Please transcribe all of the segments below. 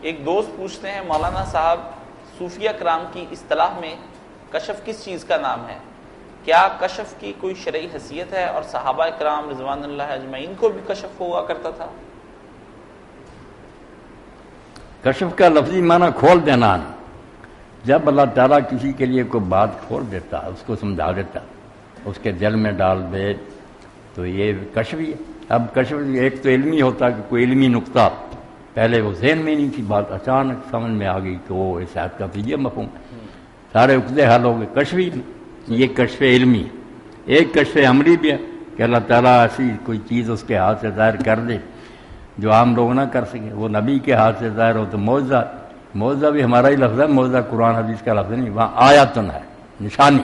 ایک دوست پوچھتے ہیں مولانا صاحب صوفیہ کرام کی اصطلاح میں کشف کس چیز کا نام ہے؟ کیا کشف کی کوئی شرعی حیثیت ہے اور صحابہ کرام رضوان اللہ اجمعین کو بھی کشف ہوا کرتا تھا؟ کشف کا لفظی معنی کھول دینا ہے۔ جب اللہ تعالیٰ کسی کے لیے کوئی بات کھول دیتا، اس کو سمجھا دیتا، اس کے دل میں ڈال دے، تو یہ کشف ہی ہے۔ اب کشف ایک تو علمی ہوتا کہ کوئی علمی نقطہ پہلے وہ ذہن میں نہیں تھی، بات اچانک سمجھ میں آ گئی کہ وہ اس آیت کا تو یہ مفہوم ہے، سارے عقدے حل ہو گئے۔ کشف ہی یہ کشف علمی ہے۔ ایک کشف عملی بھی ہے کہ اللہ تعالیٰ ایسی کوئی چیز اس کے ہاتھ سے ظاہر کر دے جو عام لوگ نہ کر سکیں۔ وہ نبی کے ہاتھ سے ظاہر ہو تو معجزہ، معجزہ بھی ہمارا ہی لفظ ہے، معجزہ قرآن حدیث کا لفظ نہیں، وہاں آیاتن ہے، نشانی،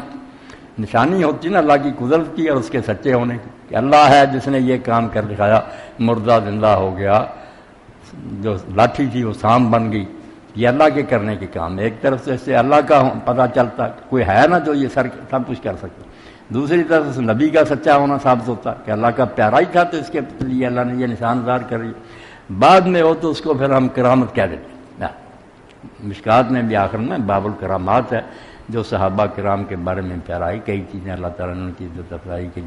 نشانی ہوتی نا اللہ کی قدرت کی اور اس کے سچے ہونے کی، کہ اللہ ہے جس نے یہ کام کر دکھایا، مردہ زندہ ہو گیا، جو لاٹھی تھی وہ سام بن گئی۔ یہ اللہ کے کرنے کے کام ہے۔ ایک طرف سے اس سے اللہ کا پتہ چلتا کوئی ہے نا جو یہ سب کچھ کر سکتا، دوسری طرف سے نبی کا سچا ہونا ثابت ہوتا کہ اللہ کا پیارا ہی تھا تو اس کے لیے اللہ نے یہ نشان ظاہر کر دی۔ بعد میں ہو تو اس کو پھر ہم کرامت کہہ دیتے ہیں۔ مشکات میں بھی آخر میں باب الکرامات ہے جو صحابہ کرام کے بارے میں پیرائی کئی چیزیں اللہ تعالیٰ نے ان کی عزت افزائی کی۔